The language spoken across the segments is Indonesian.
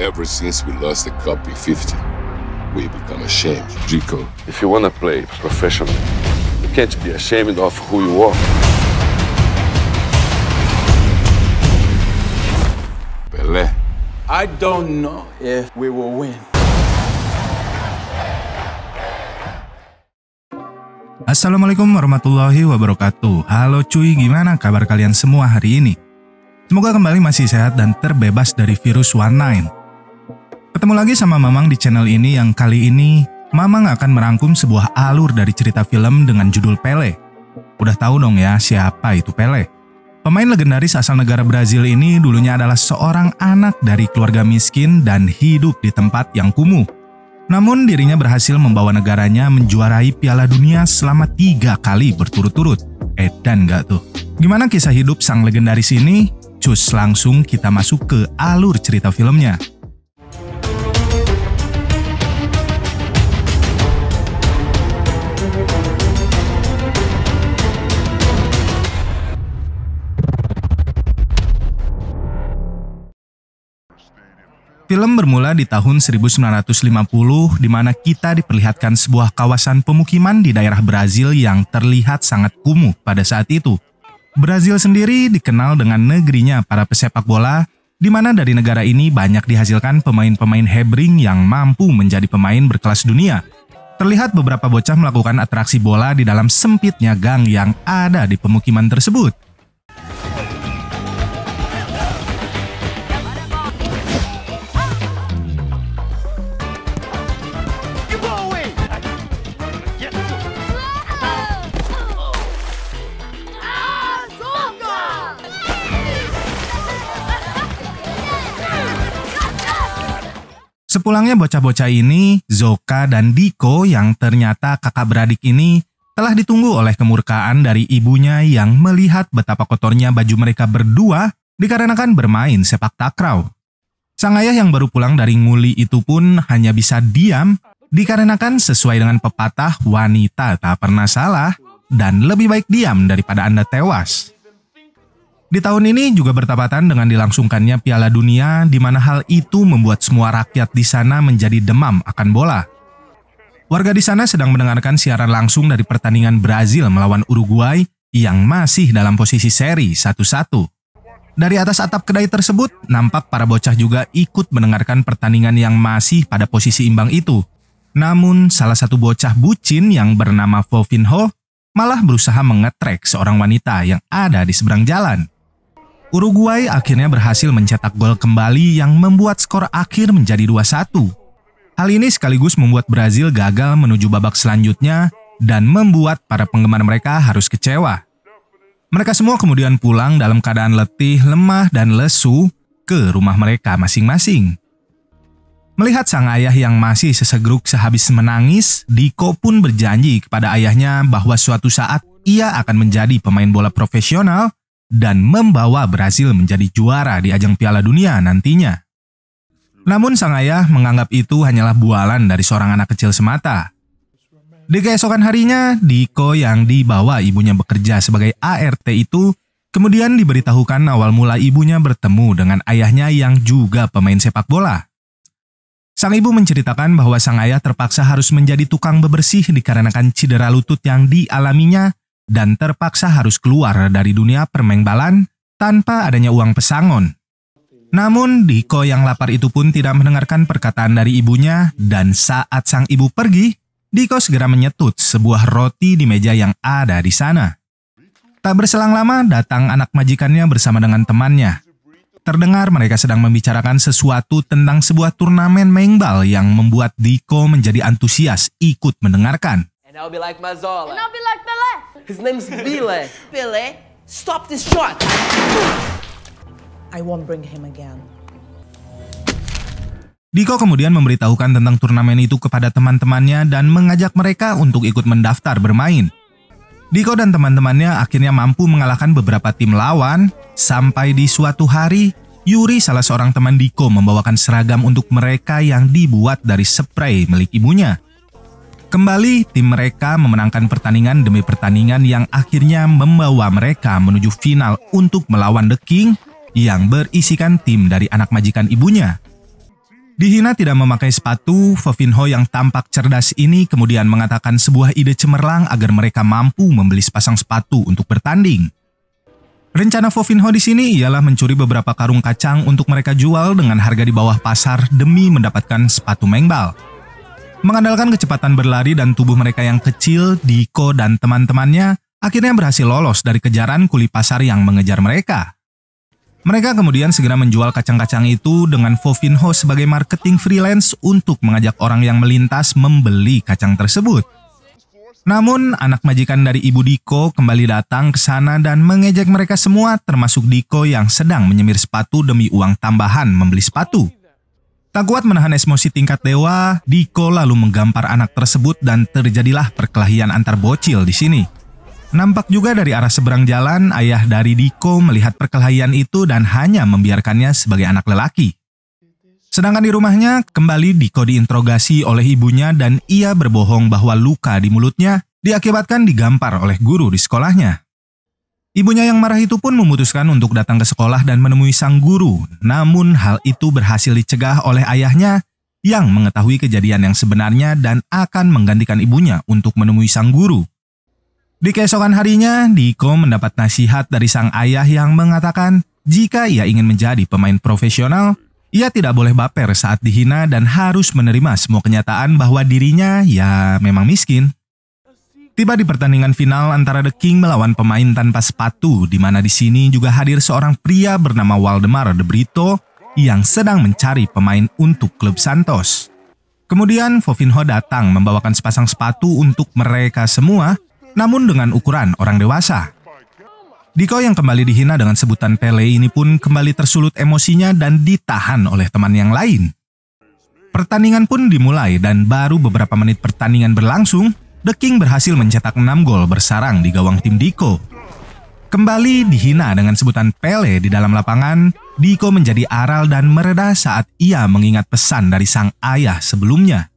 Ever since we lost the Cup in 50, we become ashamed. Rico. If you want to play professionally, you can't be ashamed of who you are. Pelé. I don't know if we will win. Assalamualaikum warahmatullahi wabarakatuh. Halo cuy, gimana kabar kalian semua hari ini? Semoga kembali masih sehat dan terbebas dari virus 19. Ketemu lagi sama Mamang di channel ini yang kali ini Mamang akan merangkum sebuah alur dari cerita film dengan judul Pelé. Udah tahu dong ya siapa itu Pelé? Pemain legendaris asal negara Brazil ini dulunya adalah seorang anak dari keluarga miskin dan hidup di tempat yang kumuh. Namun dirinya berhasil membawa negaranya menjuarai Piala Dunia selama 3 kali berturut-turut. Edan gak tuh? Gimana kisah hidup sang legendaris ini? Cus, langsung kita masuk ke alur cerita filmnya. Film bermula di tahun 1950 di mana kita diperlihatkan sebuah kawasan pemukiman di daerah Brazil yang terlihat sangat kumuh pada saat itu. Brazil sendiri dikenal dengan negerinya para pesepak bola, di mana dari negara ini banyak dihasilkan pemain-pemain hebring yang mampu menjadi pemain berkelas dunia. Terlihat beberapa bocah melakukan atraksi bola di dalam sempitnya gang yang ada di pemukiman tersebut. Sepulangnya bocah-bocah ini, Zoka dan Diko yang ternyata kakak beradik ini telah ditunggu oleh kemurkaan dari ibunya yang melihat betapa kotornya baju mereka berdua dikarenakan bermain sepak takraw. Sang ayah yang baru pulang dari nguli itu pun hanya bisa diam dikarenakan sesuai dengan pepatah wanita tak pernah salah dan lebih baik diam daripada Anda tewas. Di tahun ini juga bertepatan dengan dilangsungkannya Piala Dunia, di mana hal itu membuat semua rakyat di sana menjadi demam akan bola. Warga di sana sedang mendengarkan siaran langsung dari pertandingan Brazil melawan Uruguay yang masih dalam posisi seri 1-1. Dari atas atap kedai tersebut, nampak para bocah juga ikut mendengarkan pertandingan yang masih pada posisi imbang itu. Namun, salah satu bocah bucin yang bernama Fofinho malah berusaha mengetrek seorang wanita yang ada di seberang jalan. Uruguay akhirnya berhasil mencetak gol kembali yang membuat skor akhir menjadi 2-1. Hal ini sekaligus membuat Brazil gagal menuju babak selanjutnya dan membuat para penggemar mereka harus kecewa. Mereka semua kemudian pulang dalam keadaan letih, lemah, dan lesu ke rumah mereka masing-masing. Melihat sang ayah yang masih sesegruk sehabis menangis, Diko pun berjanji kepada ayahnya bahwa suatu saat ia akan menjadi pemain bola profesional dan membawa Brazil menjadi juara di ajang Piala Dunia nantinya. Namun sang ayah menganggap itu hanyalah bualan dari seorang anak kecil semata. Di keesokan harinya, Diko yang dibawa ibunya bekerja sebagai ART itu kemudian diberitahukan awal mula ibunya bertemu dengan ayahnya yang juga pemain sepak bola. Sang ibu menceritakan bahwa sang ayah terpaksa harus menjadi tukang bebersih dikarenakan cedera lutut yang dialaminya dan terpaksa harus keluar dari dunia permainbalan tanpa adanya uang pesangon. Namun Diko yang lapar itu pun tidak mendengarkan perkataan dari ibunya dan saat sang ibu pergi, Diko segera menyetut sebuah roti di meja yang ada di sana. Tak berselang lama datang anak majikannya bersama dengan temannya. Terdengar mereka sedang membicarakan sesuatu tentang sebuah turnamen mainbal yang membuat Diko menjadi antusias ikut mendengarkan. And I'll be like Mazzola. And I'll be like Pelé. His name's Pelé. Pelé, stop this shot. I won't bring him again. Diko kemudian memberitahukan tentang turnamen itu kepada teman-temannya dan mengajak mereka untuk ikut mendaftar bermain. Diko dan teman-temannya akhirnya mampu mengalahkan beberapa tim lawan, sampai di suatu hari, Yuri salah seorang teman Diko membawakan seragam untuk mereka yang dibuat dari spray milik ibunya. Kembali, tim mereka memenangkan pertandingan demi pertandingan yang akhirnya membawa mereka menuju final untuk melawan The King yang berisikan tim dari anak majikan ibunya. Dihina tidak memakai sepatu, Fofinho yang tampak cerdas ini kemudian mengatakan sebuah ide cemerlang agar mereka mampu membeli sepasang sepatu untuk bertanding. Rencana Fofinho di sini ialah mencuri beberapa karung kacang untuk mereka jual dengan harga di bawah pasar demi mendapatkan sepatu mengbal. Mengandalkan kecepatan berlari dan tubuh mereka yang kecil, Diko dan teman-temannya akhirnya berhasil lolos dari kejaran kuli pasar yang mengejar mereka. Mereka kemudian segera menjual kacang-kacang itu dengan Fofinho sebagai marketing freelance untuk mengajak orang yang melintas membeli kacang tersebut. Namun, anak majikan dari Ibu Diko kembali datang ke sana dan mengejek mereka semua, termasuk Diko yang sedang menyemir sepatu demi uang tambahan membeli sepatu. Tak kuat menahan emosi tingkat dewa, Diko lalu menggampar anak tersebut dan terjadilah perkelahian antar bocil di sini. Nampak juga dari arah seberang jalan, ayah dari Diko melihat perkelahian itu dan hanya membiarkannya sebagai anak lelaki. Sedangkan di rumahnya, kembali Diko diinterogasi oleh ibunya dan ia berbohong bahwa luka di mulutnya diakibatkan digampar oleh guru di sekolahnya. Ibunya yang marah itu pun memutuskan untuk datang ke sekolah dan menemui sang guru, namun hal itu berhasil dicegah oleh ayahnya yang mengetahui kejadian yang sebenarnya dan akan menggantikan ibunya untuk menemui sang guru. Di keesokan harinya, Diko mendapat nasihat dari sang ayah yang mengatakan jika ia ingin menjadi pemain profesional, ia tidak boleh baper saat dihina dan harus menerima semua kenyataan bahwa dirinya ya memang miskin. Tiba di pertandingan final antara The King melawan pemain tanpa sepatu, di mana di sini juga hadir seorang pria bernama Waldemar De Brito yang sedang mencari pemain untuk klub Santos. Kemudian Fofinho datang membawakan sepasang sepatu untuk mereka semua, namun dengan ukuran orang dewasa. Diko yang kembali dihina dengan sebutan Pele ini pun kembali tersulut emosinya dan ditahan oleh teman yang lain. Pertandingan pun dimulai dan baru beberapa menit pertandingan berlangsung, The King berhasil mencetak 6 gol bersarang di gawang tim Diko. Kembali dihina dengan sebutan Pele di dalam lapangan, Diko menjadi aral dan mereda saat ia mengingat pesan dari sang ayah sebelumnya.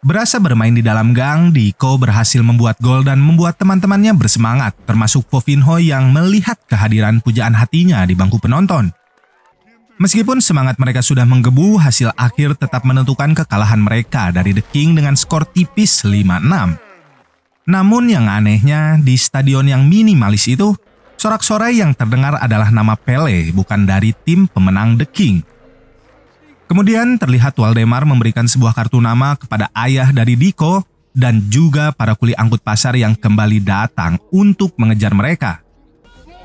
Berasa bermain di dalam gang, Diko berhasil membuat gol dan membuat teman-temannya bersemangat, termasuk Fofinho yang melihat kehadiran pujaan hatinya di bangku penonton. Meskipun semangat mereka sudah menggebu, hasil akhir tetap menentukan kekalahan mereka dari The King dengan skor tipis 5-6. Namun yang anehnya, di stadion yang minimalis itu, sorak-sorai yang terdengar adalah nama Pele, bukan dari tim pemenang The King. Kemudian terlihat Waldemar memberikan sebuah kartu nama kepada ayah dari Diko dan juga para kuli angkut pasar yang kembali datang untuk mengejar mereka.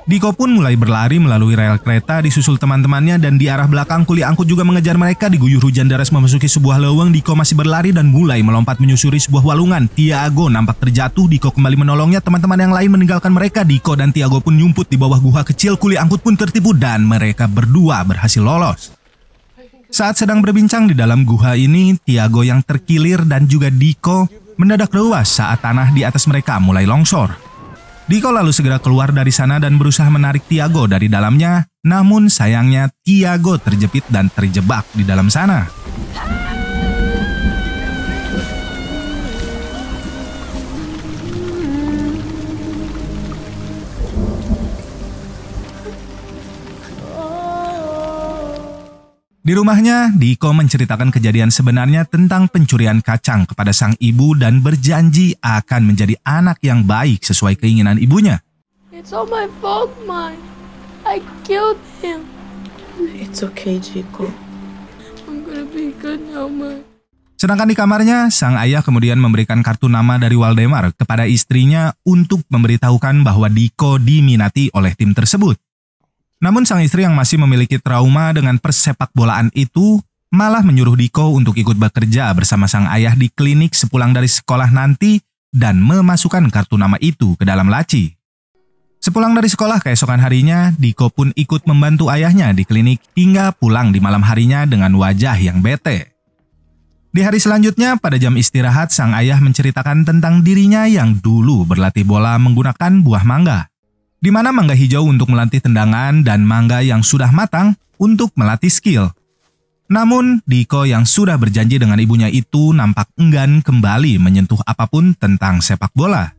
Diko pun mulai berlari melalui rel kereta disusul teman-temannya dan di arah belakang kuli angkut juga mengejar mereka. Diguyur hujan deras memasuki sebuah leweng, Diko masih berlari dan mulai melompat menyusuri sebuah walungan. Tiago nampak terjatuh, Diko kembali menolongnya, teman-teman yang lain meninggalkan mereka. Diko dan Tiago pun nyumput di bawah guha kecil, kuli angkut pun tertipu dan mereka berdua berhasil lolos. Saat sedang berbincang di dalam guha ini, Tiago yang terkilir dan juga Diko mendadak rewas saat tanah di atas mereka mulai longsor. Diko lalu segera keluar dari sana dan berusaha menarik Tiago dari dalamnya, namun sayangnya Tiago terjepit dan terjebak di dalam sana. Di rumahnya, Diko menceritakan kejadian sebenarnya tentang pencurian kacang kepada sang ibu dan berjanji akan menjadi anak yang baik sesuai keinginan ibunya. It's all my fault, Mom. I killed him. It's okay, Diko. I'm gonna be good now, Mom. Sedangkan di kamarnya, sang ayah kemudian memberikan kartu nama dari Waldemar kepada istrinya untuk memberitahukan bahwa Diko diminati oleh tim tersebut. Namun sang istri yang masih memiliki trauma dengan persepak bolaan itu malah menyuruh Diko untuk ikut bekerja bersama sang ayah di klinik sepulang dari sekolah nanti dan memasukkan kartu nama itu ke dalam laci. Sepulang dari sekolah keesokan harinya, Diko pun ikut membantu ayahnya di klinik hingga pulang di malam harinya dengan wajah yang bete. Di hari selanjutnya, pada jam istirahat, sang ayah menceritakan tentang dirinya yang dulu berlatih bola menggunakan buah mangga. di mana mangga hijau untuk melatih tendangan dan mangga yang sudah matang untuk melatih skill. Namun, Diko yang sudah berjanji dengan ibunya itu nampak enggan kembali menyentuh apapun tentang sepak bola.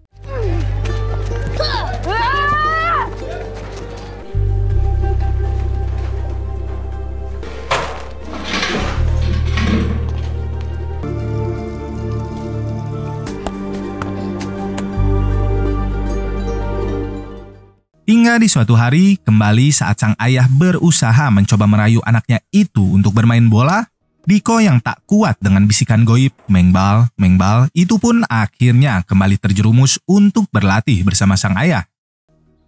Hingga di suatu hari, kembali saat sang ayah berusaha mencoba merayu anaknya itu untuk bermain bola, Diko yang tak kuat dengan bisikan goib, "Mengbal, mengbal," itu pun akhirnya kembali terjerumus untuk berlatih bersama sang ayah.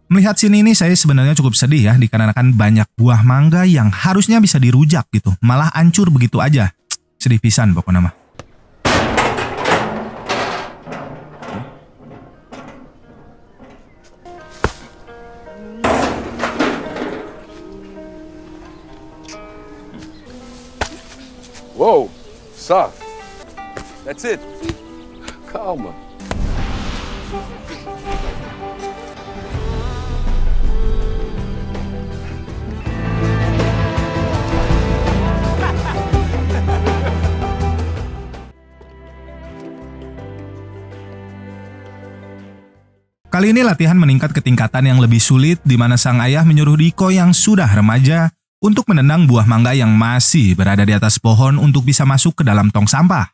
Melihat scene ini saya sebenarnya cukup sedih ya, dikarenakan banyak buah mangga yang harusnya bisa dirujak gitu, malah hancur begitu aja. Sedih pisan pokoknya mah. Whoa, soft. That's it. Calma. Kali ini latihan meningkat ke tingkatan yang lebih sulit, di mana sang ayah menyuruh Diko yang sudah remaja untuk menendang buah mangga yang masih berada di atas pohon untuk bisa masuk ke dalam tong sampah.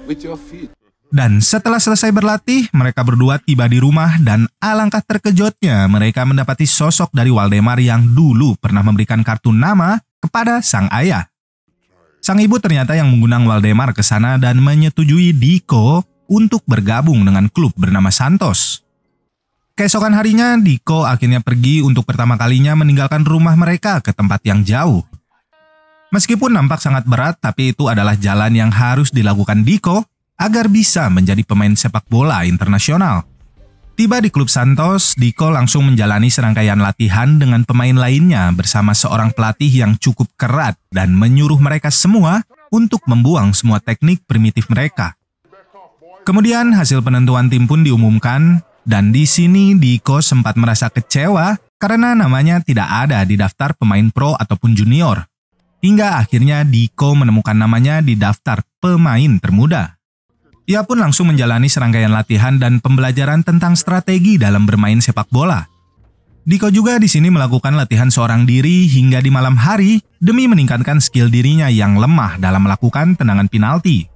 With your feet. Dan setelah selesai berlatih, mereka berdua tiba di rumah dan alangkah terkejutnya mereka mendapati sosok dari Waldemar yang dulu pernah memberikan kartu nama kepada sang ayah. Sang ibu ternyata yang mengundang Waldemar ke sana dan menyetujui Diko untuk bergabung dengan klub bernama Santos. Keesokan harinya, Diko akhirnya pergi untuk pertama kalinya meninggalkan rumah mereka ke tempat yang jauh. Meskipun nampak sangat berat, tapi itu adalah jalan yang harus dilakukan Diko agar bisa menjadi pemain sepak bola internasional. Tiba di klub Santos, Diko langsung menjalani serangkaian latihan dengan pemain lainnya bersama seorang pelatih yang cukup kerat dan menyuruh mereka semua untuk membuang semua teknik primitif mereka. Kemudian hasil penentuan tim pun diumumkan, dan di sini Diko sempat merasa kecewa karena namanya tidak ada di daftar pemain pro ataupun junior. Hingga akhirnya Diko menemukan namanya di daftar pemain termuda. Ia pun langsung menjalani serangkaian latihan dan pembelajaran tentang strategi dalam bermain sepak bola. Diko juga di sini melakukan latihan seorang diri hingga di malam hari demi meningkatkan skill dirinya yang lemah dalam melakukan tendangan penalti.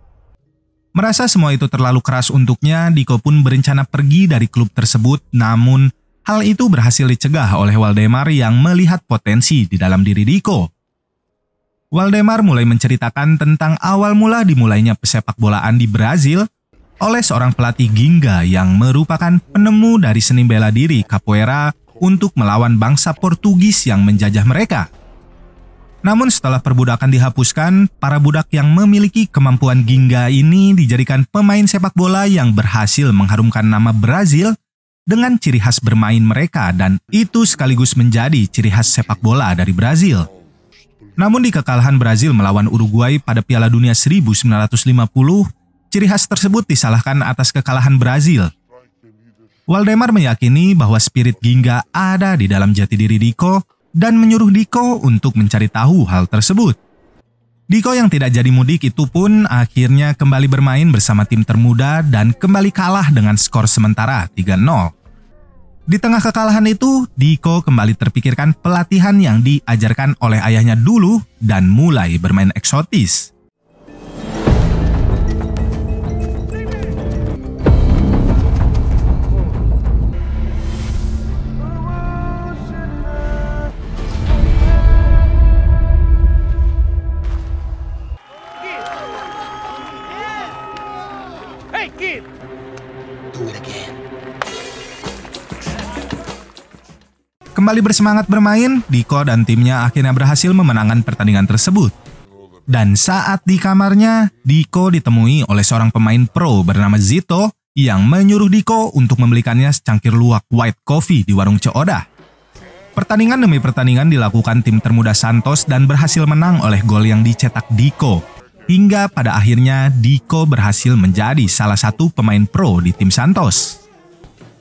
Merasa semua itu terlalu keras untuknya, Diko pun berencana pergi dari klub tersebut, namun hal itu berhasil dicegah oleh Waldemar yang melihat potensi di dalam diri Diko. Waldemar mulai menceritakan tentang awal mula dimulainya pesepak bolaan di Brazil oleh seorang pelatih Ginga yang merupakan penemu dari seni bela diri capoeira untuk melawan bangsa Portugis yang menjajah mereka. Namun setelah perbudakan dihapuskan, para budak yang memiliki kemampuan Ginga ini dijadikan pemain sepak bola yang berhasil mengharumkan nama Brazil dengan ciri khas bermain mereka, dan itu sekaligus menjadi ciri khas sepak bola dari Brazil. Namun di kekalahan Brazil melawan Uruguay pada Piala Dunia 1950, ciri khas tersebut disalahkan atas kekalahan Brazil. Waldemar meyakini bahwa spirit Ginga ada di dalam jati diri Diko dan menyuruh Diko untuk mencari tahu hal tersebut. Diko yang tidak jadi mudik itu pun akhirnya kembali bermain bersama tim termuda dan kembali kalah dengan skor sementara 3-0. Di tengah kekalahan itu, Diko kembali terpikirkan pelatihan yang diajarkan oleh ayahnya dulu dan mulai bermain eksotis. Kembali bersemangat bermain, Diko dan timnya akhirnya berhasil memenangkan pertandingan tersebut. Dan saat di kamarnya, Diko ditemui oleh seorang pemain pro bernama Zito yang menyuruh Diko untuk membelikannya secangkir luwak white coffee di warung Ceoda. Pertandingan demi pertandingan dilakukan tim termuda Santos dan berhasil menang oleh gol yang dicetak Diko. hingga pada akhirnya Diko berhasil menjadi salah satu pemain pro di tim Santos.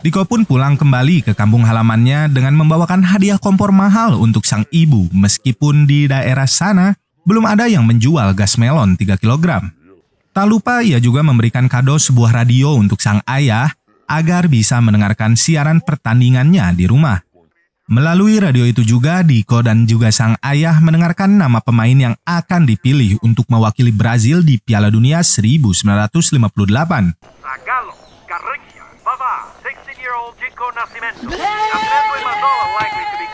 Diko pun pulang kembali ke kampung halamannya dengan membawakan hadiah kompor mahal untuk sang ibu meskipun di daerah sana belum ada yang menjual gas melon 3 kg. Tak lupa ia juga memberikan kado sebuah radio untuk sang ayah agar bisa mendengarkan siaran pertandingannya di rumah. Melalui radio itu juga Diko dan juga sang ayah mendengarkan nama pemain yang akan dipilih untuk mewakili Brazil di Piala Dunia 1958.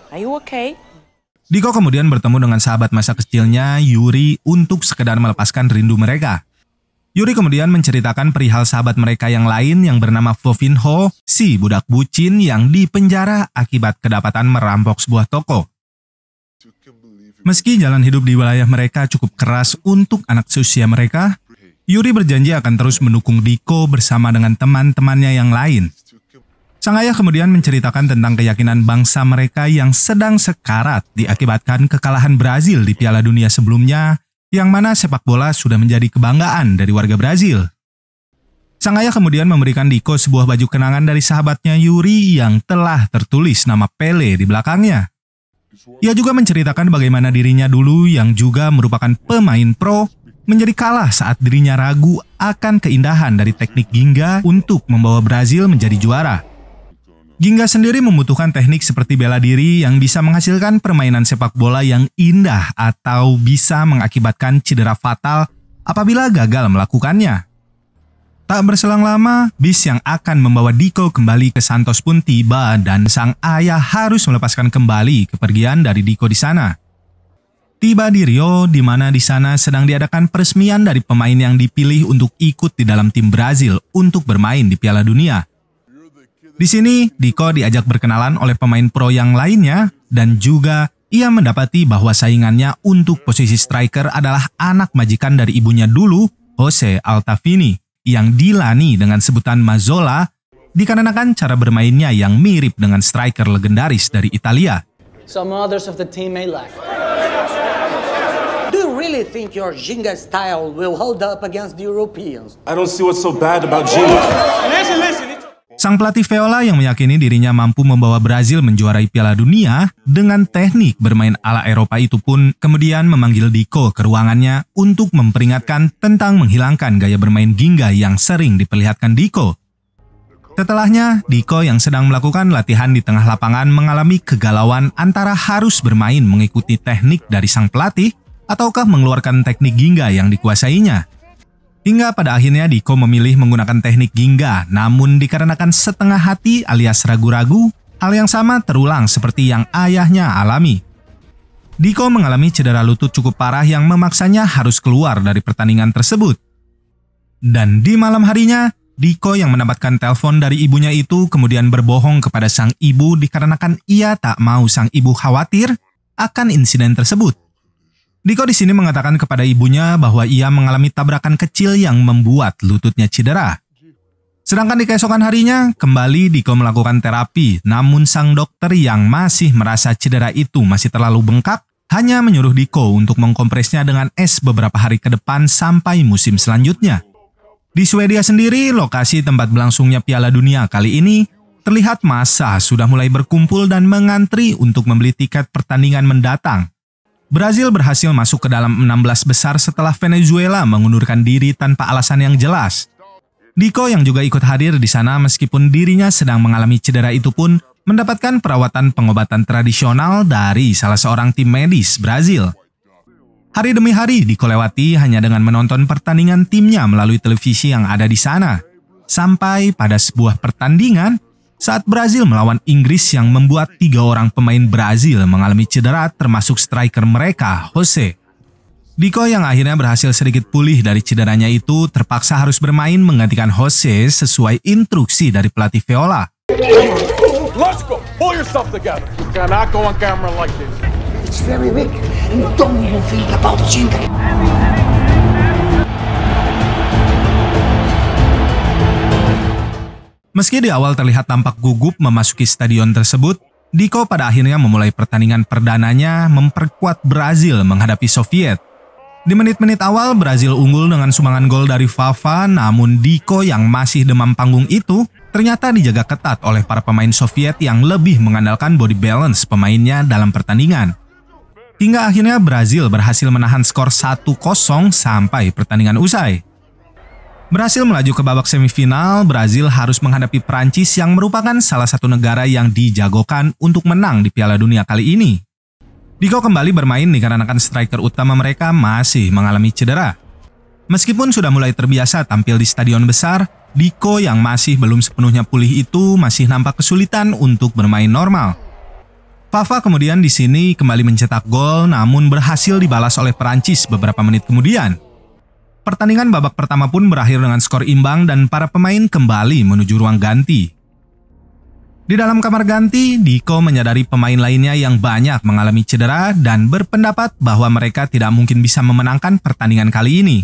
Are you okay? Diko kemudian bertemu dengan sahabat masa kecilnya, Yuri, untuk sekedar melepaskan rindu mereka. Yuri kemudian menceritakan perihal sahabat mereka yang lain yang bernama Vovinho, si budak bucin yang dipenjara akibat kedapatan merampok sebuah toko. Meski jalan hidup di wilayah mereka cukup keras untuk anak seusia mereka, Yuri berjanji akan terus mendukung Diko bersama dengan teman-temannya yang lain. Sang ayah kemudian menceritakan tentang keyakinan bangsa mereka yang sedang sekarat diakibatkan kekalahan Brazil di Piala Dunia sebelumnya, yang mana sepak bola sudah menjadi kebanggaan dari warga Brazil. Sang ayah kemudian memberikan Diko sebuah baju kenangan dari sahabatnya Yuri yang telah tertulis nama Pele di belakangnya. Ia juga menceritakan bagaimana dirinya dulu yang juga merupakan pemain pro menjadi kalah saat dirinya ragu akan keindahan dari teknik Ginga untuk membawa Brazil menjadi juara. Ginga sendiri membutuhkan teknik seperti bela diri yang bisa menghasilkan permainan sepak bola yang indah atau bisa mengakibatkan cedera fatal apabila gagal melakukannya. Tak berselang lama, bis yang akan membawa Diko kembali ke Santos pun tiba dan sang ayah harus melepaskan kembali kepergian dari Diko di sana. Tiba di Rio, di mana di sana sedang diadakan peresmian dari pemain yang dipilih untuk ikut di dalam tim Brazil untuk bermain di Piala Dunia. Di sini, Diko diajak berkenalan oleh pemain pro yang lainnya dan juga ia mendapati bahwa saingannya untuk posisi striker adalah anak majikan dari ibunya dulu, Jose Altafini, yang dilani dengan sebutan Mazzola dikarenakan cara bermainnya yang mirip dengan striker legendaris dari Italia. Some others of the team may lack. Do you really think your Ginga style will hold up against the Europeans? I don't see what's so bad about Ginga. Listen. Sang pelatih Viola yang meyakini dirinya mampu membawa Brazil menjuarai Piala Dunia dengan teknik bermain ala Eropa itu pun kemudian memanggil Diko ke ruangannya untuk memperingatkan tentang menghilangkan gaya bermain Ginga yang sering diperlihatkan Diko. Setelahnya, Diko yang sedang melakukan latihan di tengah lapangan mengalami kegalauan antara harus bermain mengikuti teknik dari sang pelatih ataukah mengeluarkan teknik Ginga yang dikuasainya. Hingga pada akhirnya Diko memilih menggunakan teknik Ginga, namun dikarenakan setengah hati alias ragu-ragu, hal yang sama terulang seperti yang ayahnya alami. Diko mengalami cedera lutut cukup parah yang memaksanya harus keluar dari pertandingan tersebut. Dan di malam harinya, Diko yang mendapatkan telepon dari ibunya itu kemudian berbohong kepada sang ibu dikarenakan ia tak mau sang ibu khawatir akan insiden tersebut. Diko di sini mengatakan kepada ibunya bahwa ia mengalami tabrakan kecil yang membuat lututnya cedera. Sedangkan di keesokan harinya, kembali Diko melakukan terapi, namun sang dokter yang masih merasa cedera itu masih terlalu bengkak, hanya menyuruh Diko untuk mengkompresnya dengan es beberapa hari ke depan sampai musim selanjutnya. Di Swedia sendiri, lokasi tempat berlangsungnya Piala Dunia kali ini, terlihat massa sudah mulai berkumpul dan mengantri untuk membeli tiket pertandingan mendatang. Brazil berhasil masuk ke dalam 16 besar setelah Venezuela mengundurkan diri tanpa alasan yang jelas. Diko yang juga ikut hadir di sana meskipun dirinya sedang mengalami cedera itu pun mendapatkan perawatan pengobatan tradisional dari salah seorang tim medis Brazil. Hari demi hari Diko lewati hanya dengan menonton pertandingan timnya melalui televisi yang ada di sana. Sampai pada sebuah pertandingan, saat Brazil melawan Inggris yang membuat 3 orang pemain Brazil mengalami cedera termasuk striker mereka, Jose. Diko yang akhirnya berhasil sedikit pulih dari cederanya itu terpaksa harus bermain menggantikan Jose sesuai instruksi dari pelatih Viola. Let's go. Pull yourself together. You cannot go on camera like this. It's very weak. You don't even think about Ginga. Meski di awal terlihat tampak gugup memasuki stadion tersebut, Diko pada akhirnya memulai pertandingan perdananya memperkuat Brazil menghadapi Soviet. Di menit-menit awal, Brazil unggul dengan sumbangan gol dari Vava, namun Diko yang masih demam panggung itu ternyata dijaga ketat oleh para pemain Soviet yang lebih mengandalkan body balance pemainnya dalam pertandingan. Hingga akhirnya Brazil berhasil menahan skor 1-0 sampai pertandingan usai. Berhasil melaju ke babak semifinal, Brazil harus menghadapi Prancis yang merupakan salah satu negara yang dijagokan untuk menang di Piala Dunia kali ini. Diko kembali bermain dikarenakan striker utama mereka masih mengalami cedera. Meskipun sudah mulai terbiasa tampil di stadion besar, Diko yang masih belum sepenuhnya pulih itu masih nampak kesulitan untuk bermain normal. Vava kemudian di sini kembali mencetak gol namun berhasil dibalas oleh Perancis beberapa menit kemudian. Pertandingan babak pertama pun berakhir dengan skor imbang dan para pemain kembali menuju ruang ganti. Di dalam kamar ganti, Diko menyadari pemain lainnya yang banyak mengalami cedera dan berpendapat bahwa mereka tidak mungkin bisa memenangkan pertandingan kali ini.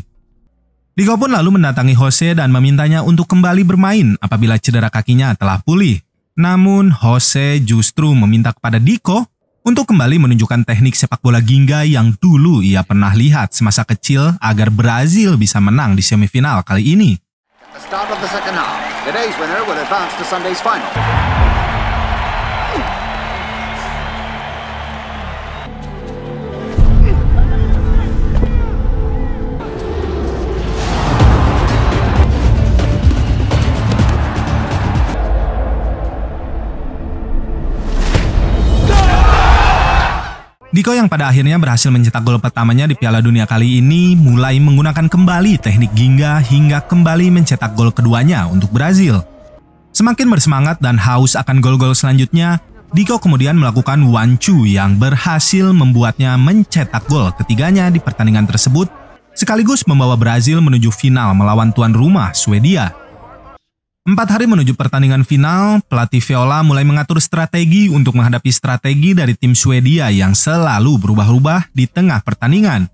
Diko pun lalu mendatangi Jose dan memintanya untuk kembali bermain apabila cedera kakinya telah pulih. Namun, Jose justru meminta kepada Diko untuk kembali menunjukkan teknik sepak bola Ginga yang dulu ia pernah lihat semasa kecil agar Brazil bisa menang di semifinal kali ini. The start of the second half. Today's winner will advance to Sunday's final. Diko yang pada akhirnya berhasil mencetak gol pertamanya di Piala Dunia kali ini mulai menggunakan kembali teknik Ginga hingga kembali mencetak gol keduanya untuk Brazil. Semakin bersemangat dan haus akan gol-gol selanjutnya, Diko kemudian melakukan one-two yang berhasil membuatnya mencetak gol ketiganya di pertandingan tersebut, sekaligus membawa Brazil menuju final melawan tuan rumah Swedia. 4 hari menuju pertandingan final, pelatih Viola mulai mengatur strategi untuk menghadapi strategi dari tim Swedia yang selalu berubah-ubah di tengah pertandingan.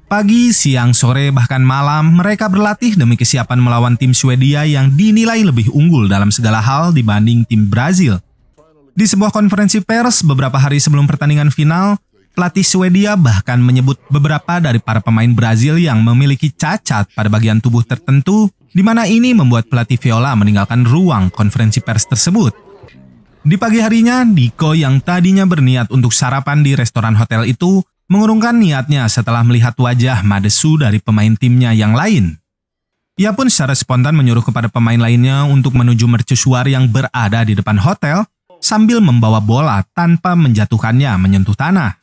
Pagi, siang, sore, bahkan malam, mereka berlatih demi kesiapan melawan tim Swedia yang dinilai lebih unggul dalam segala hal dibanding tim Brazil. Di sebuah konferensi pers beberapa hari sebelum pertandingan final, pelatih Swedia bahkan menyebut beberapa dari para pemain Brazil yang memiliki cacat pada bagian tubuh tertentu, di mana ini membuat pelatih Viola meninggalkan ruang konferensi pers tersebut. Di pagi harinya, Diko yang tadinya berniat untuk sarapan di restoran hotel itu mengurungkan niatnya setelah melihat wajah madesu dari pemain timnya yang lain. Ia pun secara spontan menyuruh kepada pemain lainnya untuk menuju mercusuar yang berada di depan hotel sambil membawa bola tanpa menjatuhkannya menyentuh tanah.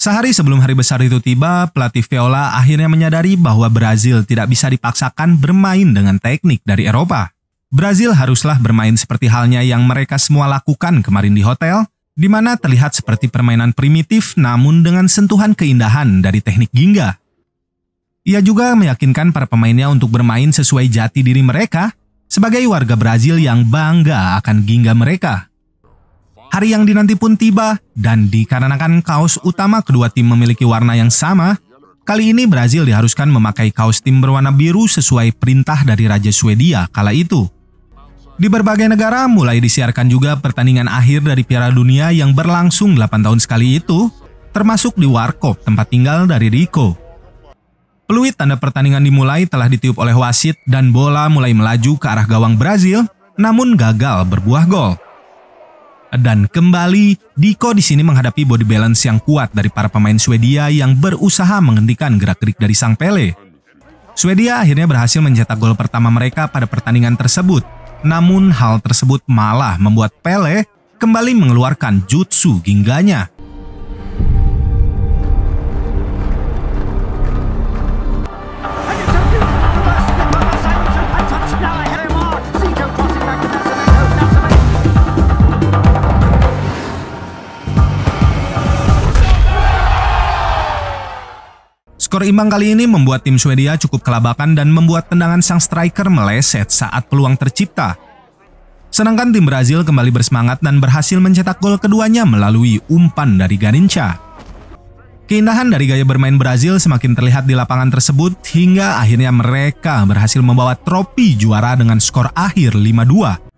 Sehari sebelum hari besar itu tiba, pelatih Viola akhirnya menyadari bahwa Brazil tidak bisa dipaksakan bermain dengan teknik dari Eropa. Brazil haruslah bermain seperti halnya yang mereka semua lakukan kemarin di hotel, di mana terlihat seperti permainan primitif namun dengan sentuhan keindahan dari teknik Ginga. Ia juga meyakinkan para pemainnya untuk bermain sesuai jati diri mereka sebagai warga Brazil yang bangga akan Ginga mereka. Hari yang dinanti pun tiba, dan dikarenakan kaos utama kedua tim memiliki warna yang sama, kali ini Brazil diharuskan memakai kaos tim berwarna biru sesuai perintah dari Raja Swedia kala itu. Di berbagai negara mulai disiarkan juga pertandingan akhir dari Piala Dunia yang berlangsung 8 tahun sekali itu, termasuk di warkop tempat tinggal dari Diko. Peluit tanda pertandingan dimulai telah ditiup oleh wasit dan bola mulai melaju ke arah gawang Brazil, namun gagal berbuah gol. Dan kembali, Diko di sini menghadapi body balance yang kuat dari para pemain Swedia yang berusaha menghentikan gerak-gerik dari sang Pele. Swedia akhirnya berhasil mencetak gol pertama mereka pada pertandingan tersebut. Namun hal tersebut malah membuat Pele kembali mengeluarkan jutsu Ginganya. Skor imbang kali ini membuat tim Swedia cukup kelabakan dan membuat tendangan sang striker meleset saat peluang tercipta. Sedangkan tim Brazil kembali bersemangat dan berhasil mencetak gol keduanya melalui umpan dari Garincha. Keindahan dari gaya bermain Brazil semakin terlihat di lapangan tersebut hingga akhirnya mereka berhasil membawa trofi juara dengan skor akhir 5-2.